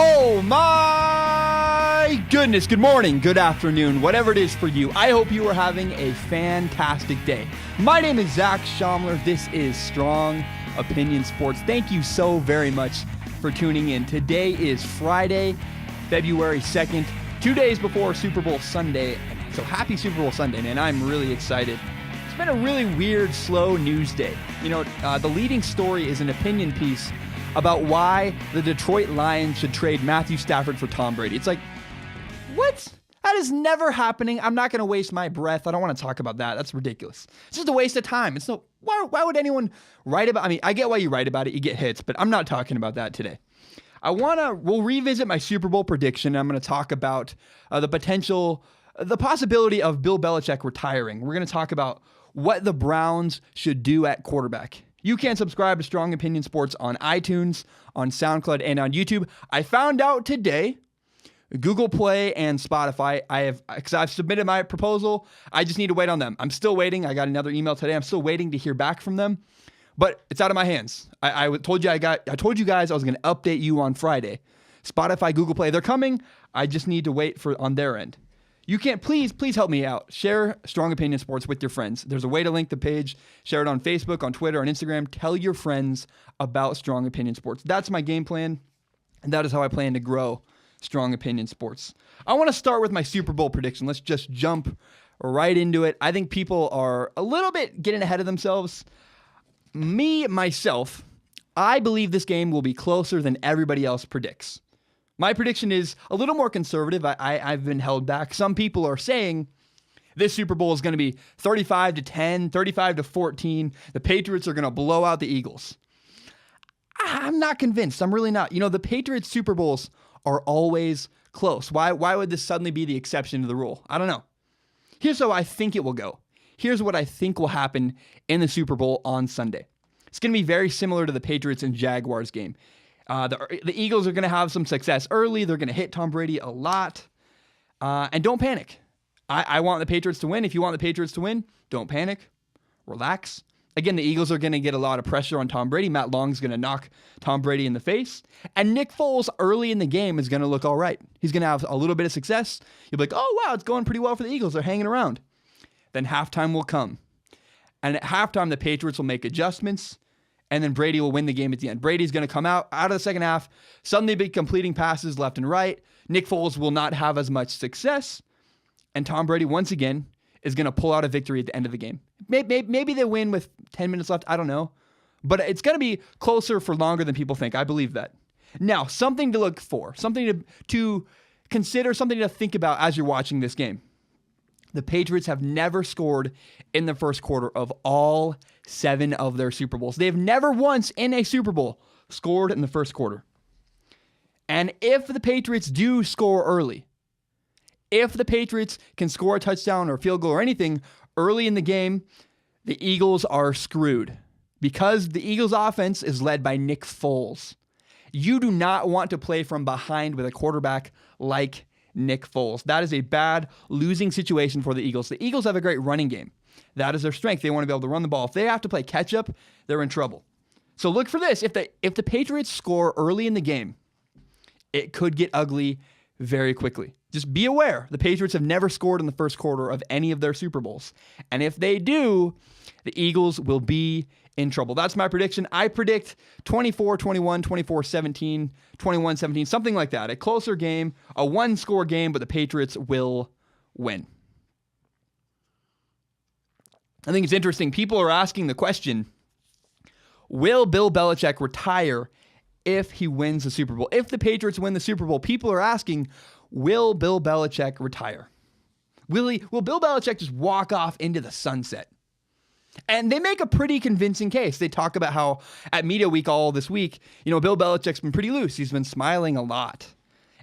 Oh my goodness. Good morning, good afternoon, whatever it is for you. I hope you are having a fantastic day. My name is Zach Schaumler. This is Strong Opinion Sports. Thank you so very much for tuning in. Today is Friday, February 2nd, 2 days before Super Bowl Sunday. So happy Super Bowl Sunday, man. I'm really excited. It's been a really weird, slow news day. The leading story is an opinion piece about why the Detroit Lions should trade Matthew Stafford for Tom Brady. It's like, what? That is never happening. I'm not going to waste my breath. I don't want to talk about that. That's ridiculous. It's just a waste of time. Why would anyone write about, I get why you write about it. You get hits, but I'm not talking about that today. We'll revisit my Super Bowl prediction. I'm going to talk about the possibility of Bill Belichick retiring. We're going to talk about what the Browns should do at quarterback. You can subscribe to Strong Opinion Sports on iTunes, on SoundCloud, and on YouTube. I found out today, Google Play and Spotify, I've submitted my proposal. I just need to wait on them. I'm still waiting. I got another email today. I'm still waiting to hear back from them, but it's out of my hands. I told you guys I was going to update you on Friday. Spotify, Google Play, they're coming. I just need to wait on their end. You can't, please help me out. Share Strong Opinion Sports with your friends. There's a way to link the page. Share it on Facebook, on Twitter, on Instagram. Tell your friends about Strong Opinion Sports. That's my game plan, and that is how I plan to grow Strong Opinion Sports. I want to start with my Super Bowl prediction. Let's just jump right into it. I think people are a little bit getting ahead of themselves. Myself, I believe this game will be closer than everybody else predicts. My prediction is a little more conservative. I've been held back. Some people are saying this Super Bowl is going to be 35-10, 35-14. The Patriots are going to blow out the Eagles. I'm not convinced. I'm really not. The Patriots Super Bowls are always close. Why would this suddenly be the exception to the rule? I don't know. Here's how I think it will go. Here's what I think will happen in the Super Bowl on Sunday. It's going to be very similar to the Patriots and Jaguars game. The Eagles are going to have some success early. They're going to hit Tom Brady a lot. And don't panic. I want the Patriots to win. If you want the Patriots to win, don't panic. Relax. Again, the Eagles are going to get a lot of pressure on Tom Brady. Matt Long's going to knock Tom Brady in the face. And Nick Foles early in the game is going to look all right. He's going to have a little bit of success. You'll be like, oh, wow, it's going pretty well for the Eagles. They're hanging around. Then halftime will come. And at halftime, the Patriots will make adjustments. And then Brady will win the game at the end. Brady's going to come out of the second half, suddenly be completing passes left and right. Nick Foles will not have as much success. And Tom Brady, once again, is going to pull out a victory at the end of the game. Maybe they win with 10 minutes left. I don't know. But it's going to be closer for longer than people think. I believe that. Now, something to look for, something to consider, something to think about as you're watching this game. The Patriots have never scored in the first quarter of all 7 of their Super Bowls. They've never once in a Super Bowl scored in the first quarter. And if the Patriots do score early, if the Patriots can score a touchdown or a field goal or anything early in the game, the Eagles are screwed because the Eagles offense is led by Nick Foles. You do not want to play from behind with a quarterback like Nick Foles. That is a bad losing situation for the Eagles. The Eagles have a great running game. That is their strength. They want to be able to run the ball. If they have to play catch up, they're in trouble. So look for this. If the Patriots score early in the game, it could get ugly very quickly. Just be aware. The Patriots have never scored in the first quarter of any of their Super Bowls. And if they do, the Eagles will be in trouble. That's my prediction. I predict 24-21, 24-17, 21-17, something like that. A closer game, a one-score game, but the Patriots will win. I think it's interesting. People are asking the question, will Bill Belichick retire if he wins the Super Bowl? If the Patriots win the Super Bowl, people are asking, will Bill Belichick retire? Will Bill Belichick just walk off into the sunset? And they make a pretty convincing case. They talk about how at Media Week all this week, Bill Belichick's been pretty loose. He's been smiling a lot.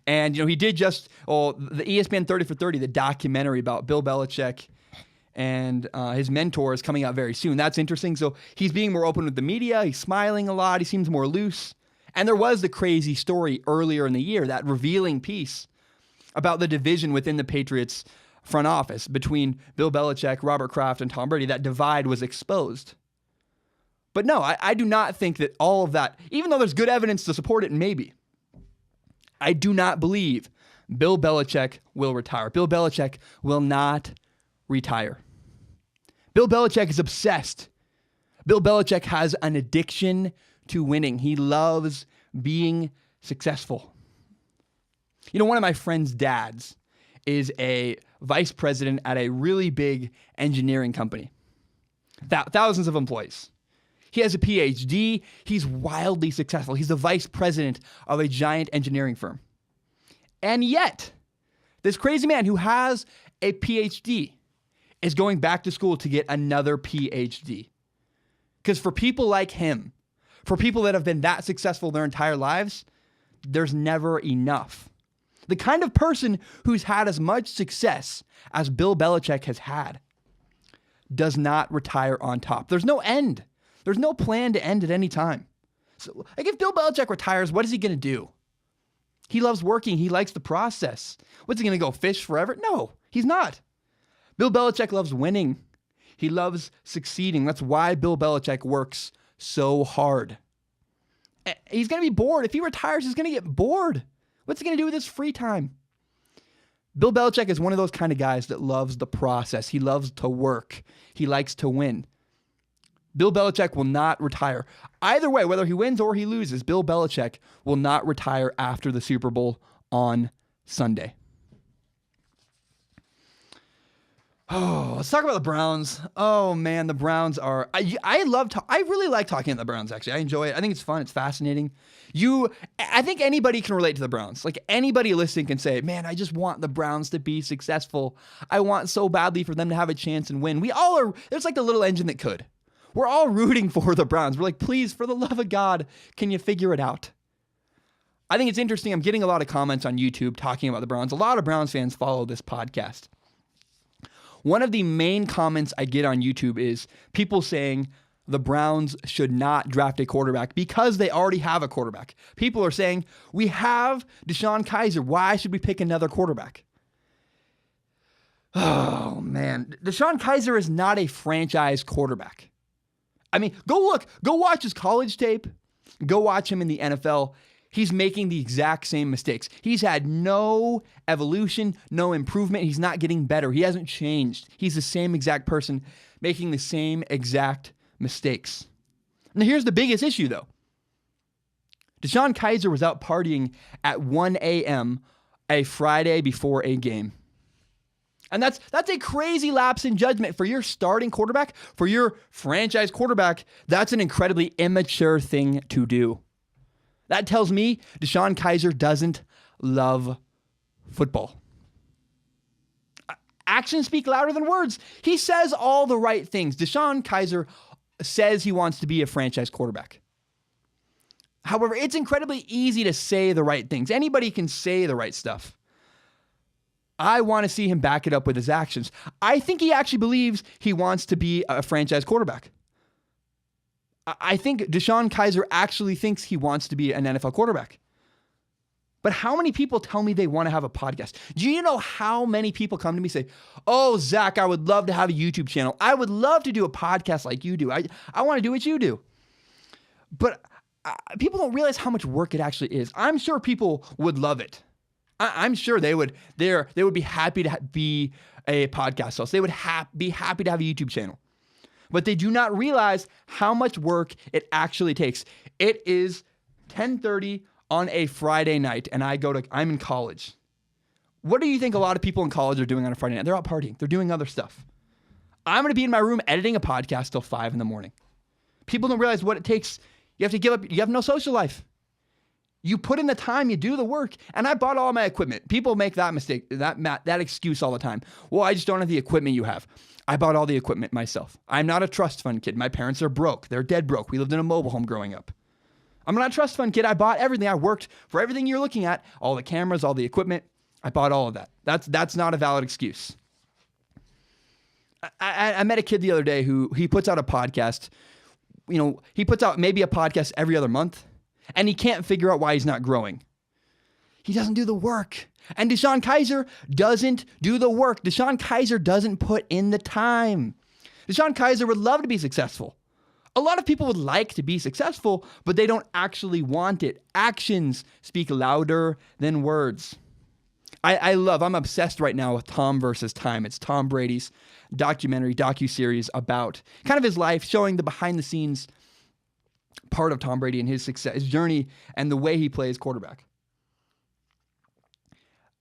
And, he did the ESPN 30 for 30, the documentary about Bill Belichick and his mentor is coming out very soon. That's interesting. So he's being more open with the media. He's smiling a lot. He seems more loose. And there was the crazy story earlier in the year, that revealing piece about the division within the Patriots front office between Bill Belichick, Robert Kraft, and Tom Brady. That divide was exposed. But no, I do not think that all of that, even though there's good evidence to support it, maybe, I do not believe Bill Belichick will retire. Bill Belichick will not retire. Bill Belichick is obsessed. Bill Belichick has an addiction to winning. He loves being successful. You know, one of my friend's dads is a vice president at a really big engineering company. Thousands of employees. He has a PhD. He's wildly successful. He's the vice president of a giant engineering firm. And yet, this crazy man who has a PhD is going back to school to get another PhD. Because for people like him, for people that have been that successful their entire lives, there's never enough. The kind of person who's had as much success as Bill Belichick has had does not retire on top. There's no end. There's no plan to end at any time. So, like, if Bill Belichick retires, what is he going to do? He loves working. He likes the process. What's he going to go fish forever? No, he's not. Bill Belichick loves winning. He loves succeeding. That's why Bill Belichick works so hard. He's going to be bored. If he retires, he's going to get bored. What's he going to do with his free time? Bill Belichick is one of those kind of guys that loves the process. He loves to work. He likes to win. Bill Belichick will not retire. Either way, whether he wins or he loses, Bill Belichick will not retire after the Super Bowl on Sunday. Oh, let's talk about the Browns. Oh man, the Browns are. I really like talking about the Browns. Actually, I enjoy it. I think it's fun. It's fascinating. I think anybody can relate to the Browns. Like, anybody listening can say, "Man, I just want the Browns to be successful. I want so badly for them to have a chance and win." We all are. There's like the little engine that could. We're all rooting for the Browns. We're like, please, for the love of God, can you figure it out? I think it's interesting. I'm getting a lot of comments on YouTube talking about the Browns. A lot of Browns fans follow this podcast. One of the main comments I get on YouTube is people saying the Browns should not draft a quarterback because they already have a quarterback. People are saying, we have DeShone Kizer. Why should we pick another quarterback? Oh, man. DeShone Kizer is not a franchise quarterback. I mean, go watch his college tape. Go watch him in the NFL. He's making the exact same mistakes. He's had no evolution, no improvement. He's not getting better. He hasn't changed. He's the same exact person making the same exact mistakes. Now, here's the biggest issue, though. DeShone Kizer was out partying at 1 a.m. a Friday before a game. And that's a crazy lapse in judgment for your starting quarterback, for your franchise quarterback. That's an incredibly immature thing to do. That tells me DeShone Kizer doesn't love football. Actions speak louder than words. He says all the right things. DeShone Kizer says he wants to be a franchise quarterback. However, it's incredibly easy to say the right things. Anybody can say the right stuff. I want to see him back it up with his actions. I think he actually believes he wants to be a franchise quarterback. I think DeShone Kizer actually thinks he wants to be an NFL quarterback. But how many people tell me they want to have a podcast? Do you know how many people come to me and say, "Oh, Zach, I would love to have a YouTube channel. I would love to do a podcast like you do. I want to do what you do." But people don't realize how much work it actually is. I'm sure people would love it. I'm sure they would be happy to be a podcast host. They would be happy to have a YouTube channel. But they do not realize how much work it actually takes. It is 10:30 on a Friday night, and I'm in college. What do you think a lot of people in college are doing on a Friday night? They're out partying. They're doing other stuff. I'm going to be in my room editing a podcast till 5 a.m. People don't realize what it takes. You have to give up. You have no social life. You put in the time, you do the work, and I bought all my equipment. People make that mistake, that excuse all the time. Well, I just don't have the equipment you have. I bought all the equipment myself. I'm not a trust fund kid. My parents are broke. They're dead broke. We lived in a mobile home growing up. I'm not a trust fund kid. I bought everything. I worked for everything you're looking at, all the cameras, all the equipment. I bought all of that. That's not a valid excuse. I met a kid the other day who he puts out a podcast. You know, he puts out maybe a podcast every other month, and he can't figure out why he's not growing. He doesn't do the work. And DeShone Kizer doesn't do the work. DeShone Kizer doesn't put in the time. DeShone Kizer would love to be successful. A lot of people would like to be successful, but they don't actually want it. Actions speak louder than words. I'm obsessed right now with Tom versus Time. It's Tom Brady's docuseries about kind of his life, showing the behind the scenes part of Tom Brady and his success, his journey, and the way he plays quarterback.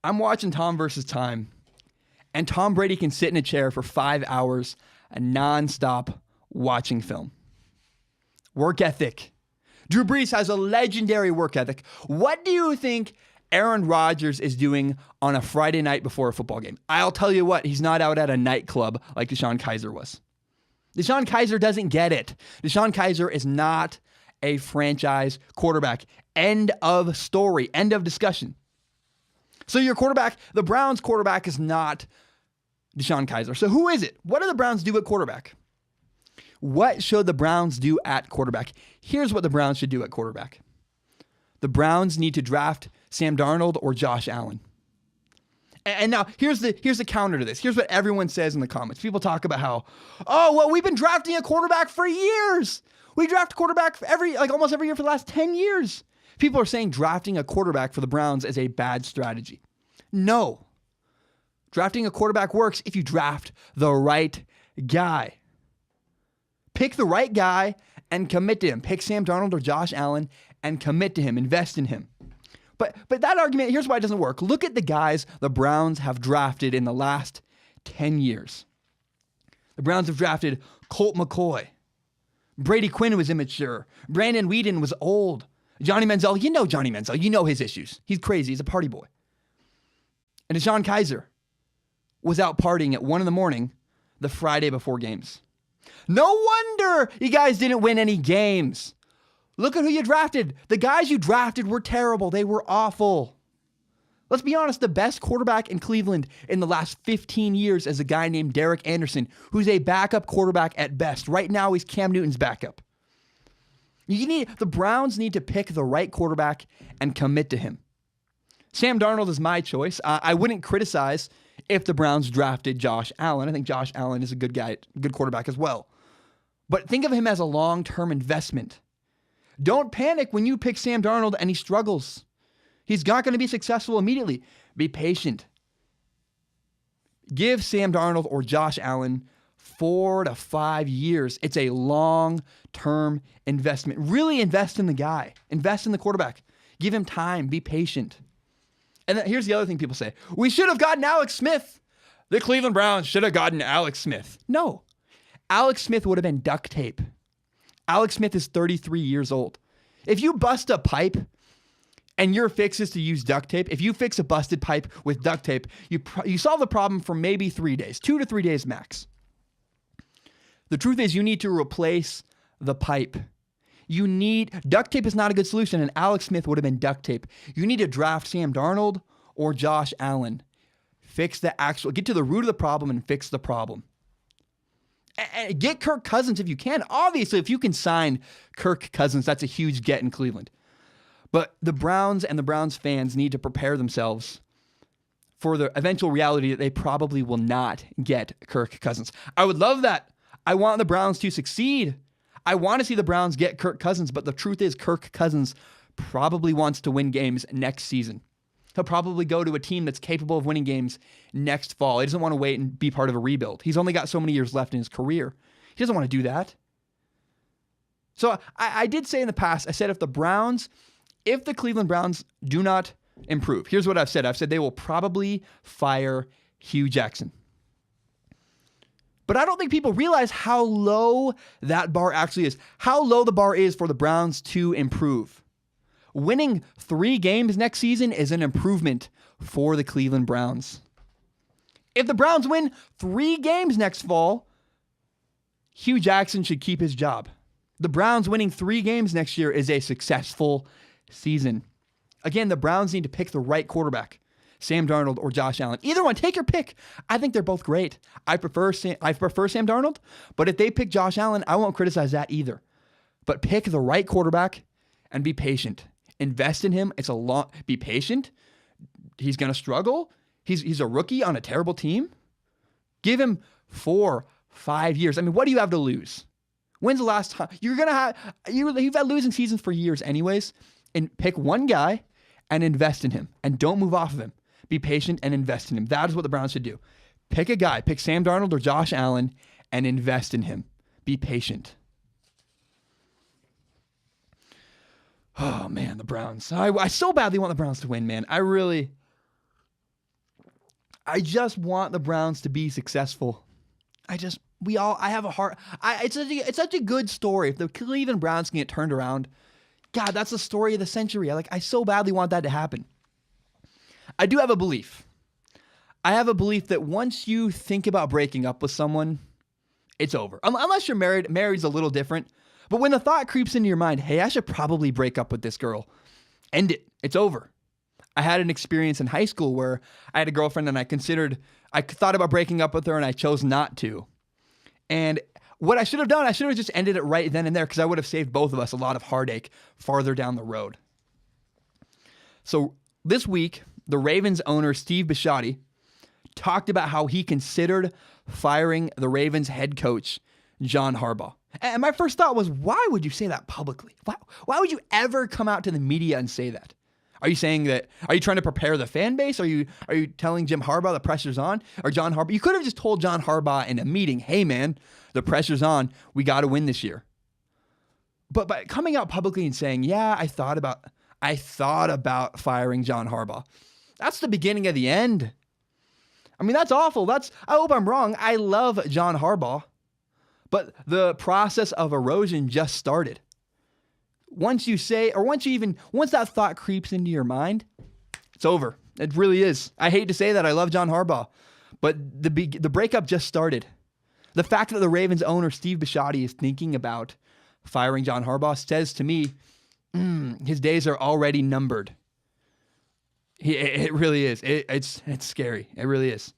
I'm watching Tom versus Time, and Tom Brady can sit in a chair for 5 hours and nonstop watching film. Work ethic. Drew Brees has a legendary work ethic. What do you think Aaron Rodgers is doing on a Friday night before a football game? I'll tell you what, he's not out at a nightclub like Deshaun Kaiser was. Deshaun Kaiser doesn't get it. Deshaun Kaiser is not a franchise quarterback. End of story. End of discussion. So your quarterback, the Browns quarterback, is not Deshaun Kaiser. So who is it? What do the Browns do at quarterback? What should the Browns do at quarterback? Here's what the Browns should do at quarterback. The Browns need to draft Sam Darnold or Josh Allen. And now here's the counter to this. Here's what everyone says in the comments. People talk about how, we've been drafting a quarterback for years. We draft a quarterback almost every year for the last 10 years. People are saying drafting a quarterback for the Browns is a bad strategy. No. Drafting a quarterback works if you draft the right guy. Pick the right guy and commit to him. Pick Sam Darnold or Josh Allen and commit to him. Invest in him. But that argument, here's why it doesn't work. Look at the guys the Browns have drafted in the last 10 years. The Browns have drafted Colt McCoy. Brady Quinn was immature. Brandon Weeden was old. Johnny Manziel, you know Johnny Manziel. You know his issues. He's crazy. He's a party boy. And Deshaun Kaiser was out partying at 1 a.m. the Friday before games. No wonder you guys didn't win any games. Look at who you drafted. The guys you drafted were terrible. They were awful. Let's be honest, the best quarterback in Cleveland in the last 15 years is a guy named Derek Anderson, who's a backup quarterback at best. Right now, he's Cam Newton's backup. The Browns need to pick the right quarterback and commit to him. Sam Darnold is my choice. I wouldn't criticize if the Browns drafted Josh Allen. I think Josh Allen is a good guy, good quarterback as well. But think of him as a long-term investment. Don't panic when you pick Sam Darnold and he struggles. He's not going to be successful immediately. Be patient. Give Sam Darnold or Josh Allen 4 to 5 years. It's a long-term investment. Really invest in the guy. Invest in the quarterback. Give him time. Be patient. And then here's the other thing people say. We should have gotten Alex Smith. The Cleveland Browns should have gotten Alex Smith. No. Alex Smith would have been duct tape. Alex Smith is 33 years old. If you bust a pipe and your fix is to use duct tape, if you fix a busted pipe with duct tape, you solve the problem for maybe 3 days, 2 to 3 days max. The truth is you need to replace the pipe. Duct tape is not a good solution, and Alex Smith would have been duct tape. You need to draft Sam Darnold or Josh Allen. Get to the root of the problem and fix the problem. And get Kirk Cousins if you can. Obviously, if you can sign Kirk Cousins, that's a huge get in Cleveland. But the Browns and the Browns fans need to prepare themselves for the eventual reality that they probably will not get Kirk Cousins. I would love that. I want the Browns to succeed. I want to see the Browns get Kirk Cousins, but the truth is Kirk Cousins probably wants to win games next season. He'll probably go to a team that's capable of winning games next fall. He doesn't want to wait and be part of a rebuild. He's only got so many years left in his career. He doesn't want to do that. So I did say in the past, I said if the Cleveland Browns do not improve, here's what I've said. I've said they will probably fire Hugh Jackson. But I don't think people realize how low that bar actually is, how low the bar is for the Browns to improve. Winning 3 games next season is an improvement for the Cleveland Browns. If the Browns win 3 games next fall, Hugh Jackson should keep his job. The Browns winning 3 games next year is a successful season. Again, the Browns need to pick the right quarterback. Sam Darnold or Josh Allen. Either one, take your pick. I think they're both great. I prefer Sam Darnold, but if they pick Josh Allen, I won't criticize that either. But pick the right quarterback and be patient. Invest in him. Be patient. He's going to struggle. He's a rookie on a terrible team. Give him 4, 5 years. I mean, what do you have to lose? When's the last time you've had losing seasons for years anyways, and pick one guy and invest in him and don't move off of him. Be patient and invest in him. That is what the Browns should do. Pick a guy, pick Sam Darnold or Josh Allen and invest in him. Be patient. Oh man, the Browns. I so badly want the Browns to win, man. I just want the Browns to be successful. I have a heart. It's such a good story. If the Cleveland Browns can get turned around, God, that's the story of the century. I so badly want that to happen. I do have a belief. I have a belief that once you think about breaking up with someone, it's over. Unless you're married. Married's a little different. But when the thought creeps into your mind, hey, I should probably break up with this girl, end it. It's over. I had an experience in high school where I had a girlfriend and I thought about breaking up with her and I chose not to. And what I should have done, I should have just ended it right then and there because I would have saved both of us a lot of heartache farther down the road. So this week, the Ravens owner, Steve Bisciotti, talked about how he considered firing the Ravens head coach, John Harbaugh. And my first thought was, why would you say that publicly? Why would you ever come out to the media and say that? Are you saying that? Are you trying to prepare the fan base? Are you telling Jim Harbaugh the pressure's on? Or John Harbaugh? You could have just told John Harbaugh in a meeting, hey man, the pressure's on. We got to win this year. But by coming out publicly and saying, yeah, I thought about firing John Harbaugh. That's the beginning of the end. I mean, that's awful. I hope I'm wrong. I love John Harbaugh. But the process of erosion just started. Once that thought creeps into your mind, it's over. It really is. I hate to say that. I love John Harbaugh. But the breakup just started. The fact that the Ravens owner, Steve Bisciotti, is thinking about firing John Harbaugh says to me, his days are already numbered. It really is. It's scary. It really is.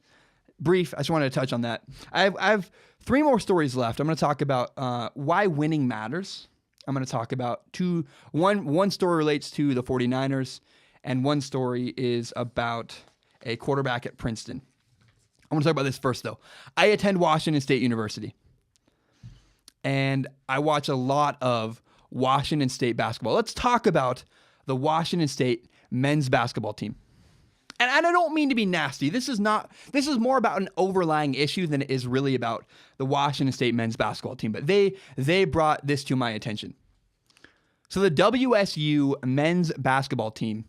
Brief, I just wanted to touch on that. I have 3 more stories left. I'm going to talk about why winning matters. I'm going to talk about one story relates to the 49ers, and one story is about a quarterback at Princeton. I want to talk about this first, though. I attend Washington State University, and I watch a lot of Washington State basketball. Let's talk about the Washington State men's basketball team. And I don't mean to be nasty. This is more about an overlying issue than it is really about the Washington State men's basketball team. But they brought this to my attention. So the WSU men's basketball team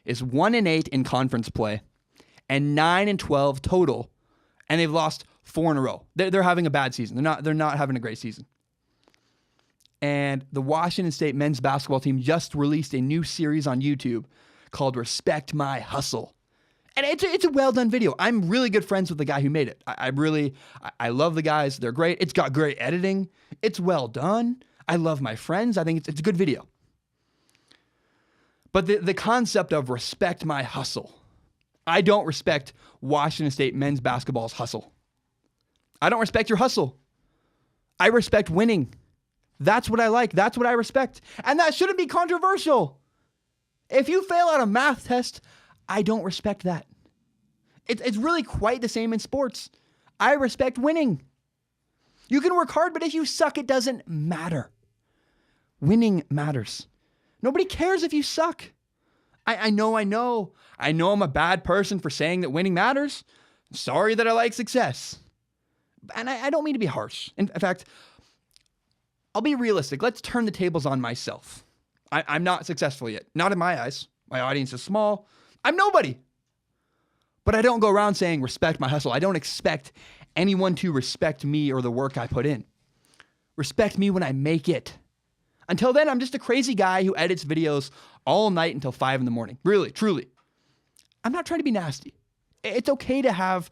is 1-8 in conference play and 9-12 total, and they've lost 4 in a row. They're having a bad season. They're not having a great season. And the Washington State men's basketball team just released a new series on YouTube called Respect My Hustle. And it's a well-done video. I'm really good friends with the guy who made it. I love the guys. They're great. It's got great editing. It's well done. I love my friends. I think it's a good video. But the concept of respect my hustle. I don't respect Washington State men's basketball's hustle. I don't respect your hustle. I respect winning. That's what I like. That's what I respect. And that shouldn't be controversial. If you fail on a math test, I don't respect that. It's really quite the same in sports. I respect winning. You can work hard, but if you suck, it doesn't matter. Winning matters. Nobody cares if you suck. I know I'm a bad person for saying that winning matters. Sorry that I like success. And I don't mean to be harsh. In fact, I'll be realistic. Let's turn the tables on myself. I'm not successful yet. Not in my eyes. My audience is small. I'm nobody. But I don't go around saying respect my hustle. I don't expect anyone to respect me or the work I put in. Respect me when I make it. Until then, I'm just a crazy guy who edits videos all night until 5 in the morning. Really, truly. I'm not trying to be nasty. It's okay to have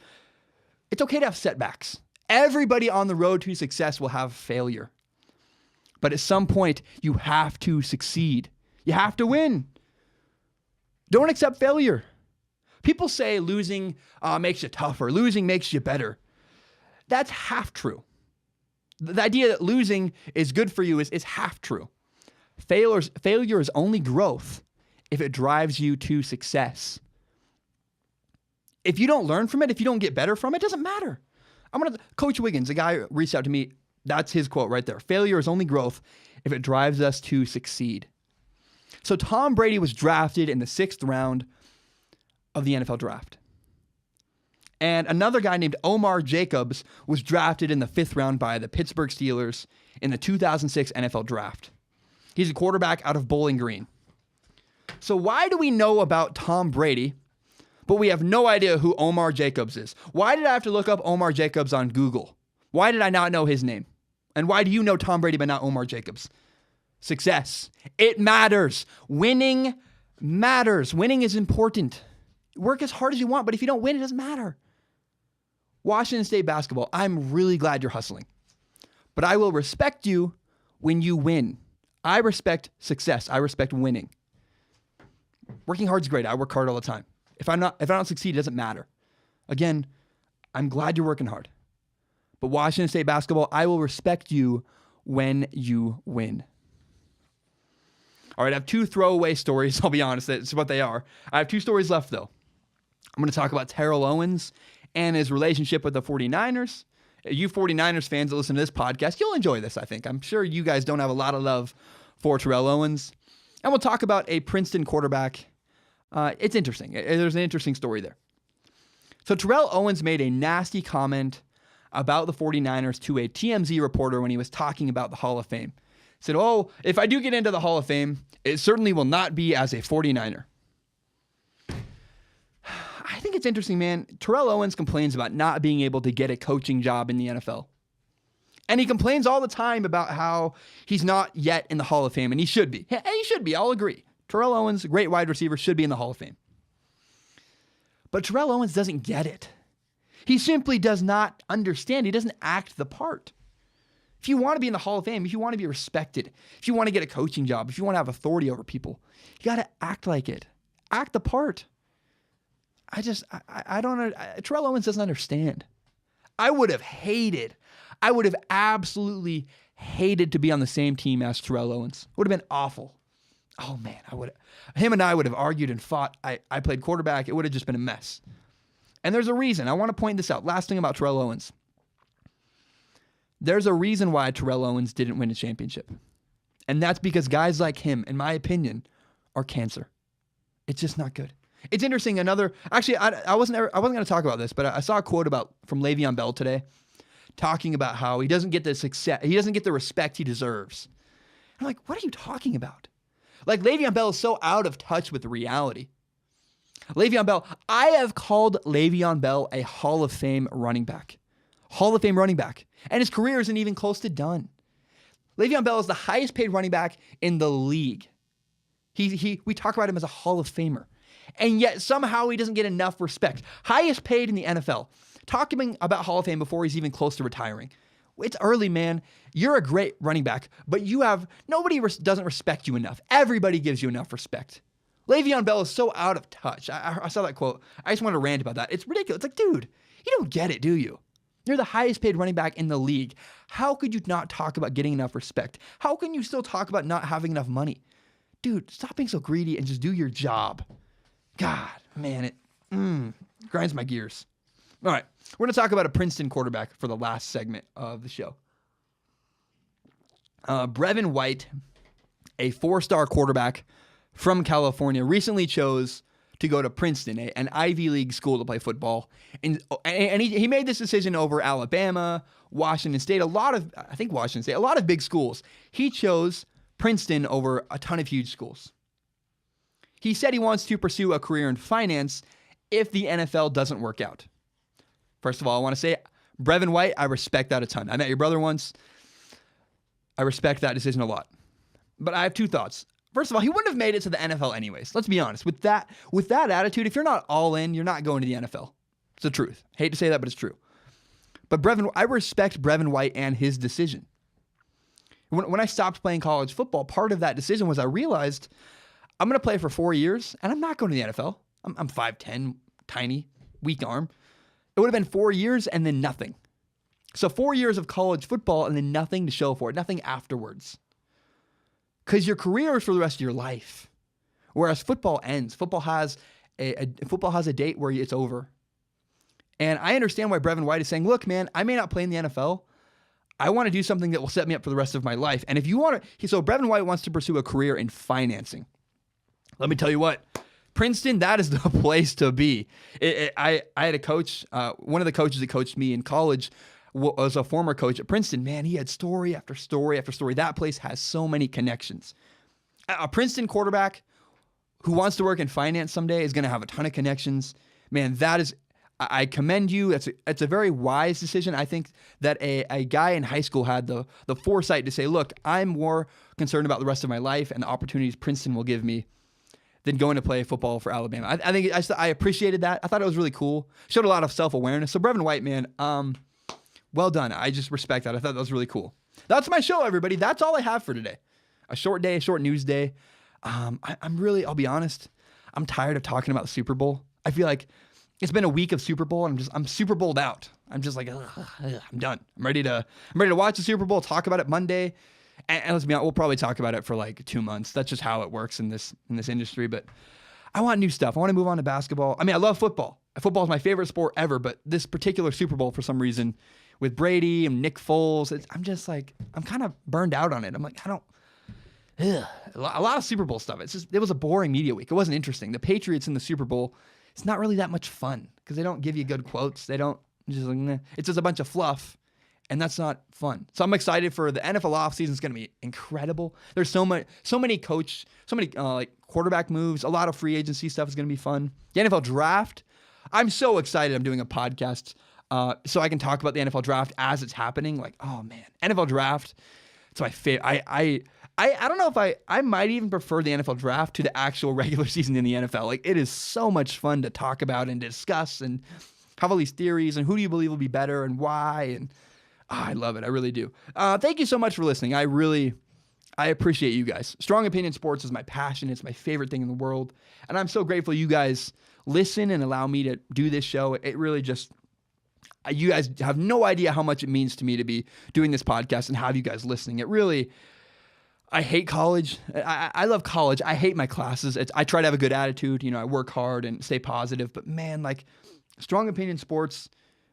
setbacks. Everybody on the road to success will have failure. But at some point, you have to succeed. You have to win. Don't accept failure. People say losing makes you tougher. Losing makes you better. That's half true. The idea that losing is good for you is half true. Failure is only growth if it drives you to success. If you don't learn from it, if you don't get better from it, it doesn't matter. Coach Wiggins, a guy reached out to me That's his quote right there. Failure is only growth if it drives us to succeed. So Tom Brady was drafted in the 6th round of the NFL draft. And another guy named Omar Jacobs was drafted in the 5th round by the Pittsburgh Steelers in the 2006 NFL draft. He's a quarterback out of Bowling Green. So why do we know about Tom Brady, but we have no idea who Omar Jacobs is? Why did I have to look up Omar Jacobs on Google? Why did I not know his name? And why do you know Tom Brady but not Omar Jacobs? Success. It matters. Winning matters. Winning is important. Work as hard as you want, but if you don't win, it doesn't matter. Washington State basketball, I'm really glad you're hustling. But I will respect you when you win. I respect success. I respect winning. Working hard is great. I work hard all the time. If I don't succeed, it doesn't matter. Again, I'm glad you're working hard. But Washington State basketball, I will respect you when you win. All right, I have 2 throwaway stories. I'll be honest, that's what they are. I have 2 stories left, though. I'm going to talk about Terrell Owens and his relationship with the 49ers. You 49ers fans that listen to this podcast, you'll enjoy this, I think. I'm sure you guys don't have a lot of love for Terrell Owens. And we'll talk about a Princeton quarterback. It's interesting. There's an interesting story there. So Terrell Owens made a nasty comment about the 49ers to a TMZ reporter when he was talking about the Hall of Fame. He said, "Oh, if I do get into the Hall of Fame, it certainly will not be as a 49er." I think it's interesting, man. Terrell Owens complains about not being able to get a coaching job in the NFL. And he complains all the time about how he's not yet in the Hall of Fame, and he should be. And he should be, I'll agree. Terrell Owens, great wide receiver, should be in the Hall of Fame. But Terrell Owens doesn't get it. He simply does not understand. He doesn't act the part. If you want to be in the Hall of Fame, if you want to be respected, if you want to get a coaching job, if you want to have authority over people, you got to act like it. Act the part. I don't, Terrell Owens doesn't understand. I would have absolutely hated to be on the same team as Terrell Owens. Would have been awful. Oh man, him and I would have argued and fought. I played quarterback. It would have just been a mess. And there's a reason. I want to point this out. Last thing about Terrell Owens. There's a reason why Terrell Owens didn't win a championship. And that's because guys like him, in my opinion, are cancer. It's just not good. It's interesting. Actually, I wasn't going to talk about this, but I saw a quote from Le'Veon Bell today, talking about how he doesn't get the success, he doesn't get the respect he deserves. I'm like, what are you talking about? Like, Le'Veon Bell is so out of touch with reality. Le'Veon Bell, I have called Le'Veon Bell a Hall of Fame running back. Hall of Fame running back. And his career isn't even close to done. Le'Veon Bell is the highest paid running back in the league. We talk about him as a Hall of Famer. And yet somehow he doesn't get enough respect. Highest paid in the NFL. Talking about Hall of Fame before he's even close to retiring. It's early, man. You're a great running back, but nobody doesn't respect you enough. Everybody gives you enough respect. Le'Veon Bell is so out of touch. I saw that quote. I just want to rant about that. It's ridiculous. It's like, dude, you don't get it, do you? You're the highest paid running back in the league. How could you not talk about getting enough respect? How can you still talk about not having enough money? Dude, stop being so greedy and just do your job. God, man, it grinds my gears. All right, we're going to talk about a Princeton quarterback for the last segment of the show. Brevin White, a 4-star quarterback from California, recently chose to go to Princeton, an Ivy League school, to play football. And he made this decision over Alabama, Washington State, a lot of big schools. He chose Princeton over a ton of huge schools. He said he wants to pursue a career in finance if the NFL doesn't work out. First of all, I want to say, Brevin White, I respect that a ton. I met your brother once. I respect that decision a lot. But I have 2 thoughts. First of all, he wouldn't have made it to the NFL anyways. Let's be honest. With that attitude, if you're not all in, you're not going to the NFL. It's the truth. Hate to say that, but it's true. But I respect Brevin White and his decision. When I stopped playing college football, part of that decision was I realized I'm going to play for 4 years, and I'm not going to the NFL. I'm 5'10", tiny, weak arm. It would have been 4 years and then nothing. So 4 years of college football and then nothing to show for it, nothing afterwards. Because your career is for the rest of your life. Whereas football ends. Football has a date where it's over. And I understand why Brevin White is saying, look, man, I may not play in the NFL. I want to do something that will set me up for the rest of my life. And if you want to, so Brevin White wants to pursue a career in financing. Let me tell you what, Princeton, that is the place to be. I had a coach, one of the coaches that coached me in college was a former coach at Princeton. Man, he had story after story after story. That place has so many connections. A Princeton quarterback who wants to work in finance someday is going to have a ton of connections. Man, that is, I commend you. It's a very wise decision. I think that a guy in high school had the foresight to say, look, I'm more concerned about the rest of my life and the opportunities Princeton will give me than going to play football for Alabama. I think I appreciated that. I thought it was really cool. Showed a lot of self-awareness. So Brevin White, man, well done. I just respect that. I thought that was really cool. That's my show, everybody. That's all I have for today. A short day, a short news day. I'll be honest, I'm tired of talking about the Super Bowl. I feel like it's been a week of Super Bowl, and I'm Super Bowled out. I'm just like, I'm done. I'm ready to watch the Super Bowl, talk about it Monday, and let's be honest, we'll probably talk about it for like 2 months. That's just how it works in this industry. But I want new stuff. I want to move on to basketball. I mean, I love football. Football is my favorite sport ever, but this particular Super Bowl, for some reason, with Brady and Nick Foles, I'm just like, I'm kind of burned out on it. I'm like, a lot of Super Bowl stuff. It was a boring media week. It wasn't interesting. The Patriots in the Super Bowl, it's not really that much fun because they don't give you good quotes. They don't, just like, nah. It's just a bunch of fluff, and that's not fun. So I'm excited for the NFL offseason. It's going to be incredible. There's so many like quarterback moves. A lot of free agency stuff is going to be fun. The NFL draft, I'm so excited. I'm doing a podcast so I can talk about the NFL draft as it's happening. Like, oh man, NFL draft. It's my favorite. I don't know if I might even prefer the NFL draft to the actual regular season in the NFL. Like, it is so much fun to talk about and discuss and have all these theories and who do you believe will be better and why. And I love it. I really do. Thank you so much for listening. I appreciate you guys. Strong Opinion Sports is my passion. It's my favorite thing in the world. And I'm so grateful you guys listen and allow me to do this show. It really just, you guys have no idea how much it means to me to be doing this podcast and have you guys listening. It really, I hate college. I love college. I hate my classes. I try to have a good attitude. I work hard and stay positive. But man, like Strong Opinion Sports,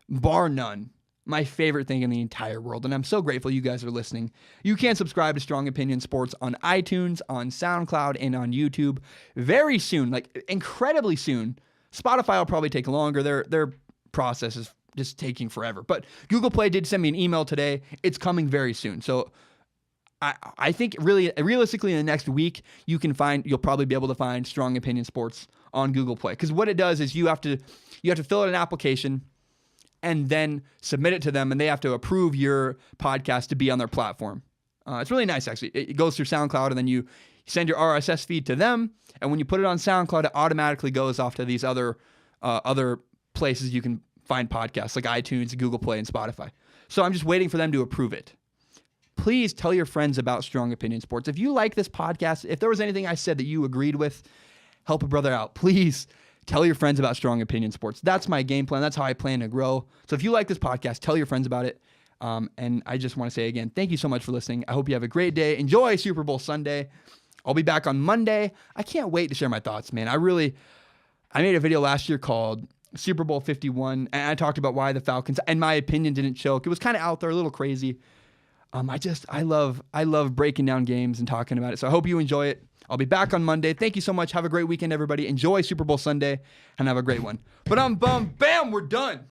bar none, my favorite thing in the entire world. And I'm so grateful you guys are listening. You can subscribe to Strong Opinion Sports on iTunes, on SoundCloud, and on YouTube very soon, like incredibly soon. Spotify will probably take longer. Their process is just taking forever. But Google Play did send me an email today. It's coming very soon. So I think realistically in the next week, you'll probably be able to find Strong Opinion Sports on Google Play. Because what it does is you have to fill out an application and then submit it to them, and they have to approve your podcast to be on their platform. It's really nice, actually. It goes through SoundCloud, and then you send your RSS feed to them, and when you put it on SoundCloud, it automatically goes off to these other places you can find podcasts, like iTunes, Google Play, and Spotify. So I'm just waiting for them to approve it. Please tell your friends about Strong Opinion Sports. If you like this podcast, if there was anything I said that you agreed with, help a brother out. Please tell your friends about Strong Opinion Sports. That's my game plan. That's how I plan to grow. So if you like this podcast, tell your friends about it. And I just want to say again, thank you so much for listening. I hope you have a great day. Enjoy Super Bowl Sunday. I'll be back on Monday. I can't wait to share my thoughts, man. I made a video last year called Super Bowl 51, and I talked about why the Falcons, in my opinion, didn't choke. It was kind of out there, a little crazy. I love breaking down games and talking about it. So I hope you enjoy it. I'll be back on Monday. Thank you so much. Have a great weekend, everybody. Enjoy Super Bowl Sunday and have a great one. Bam, we're done.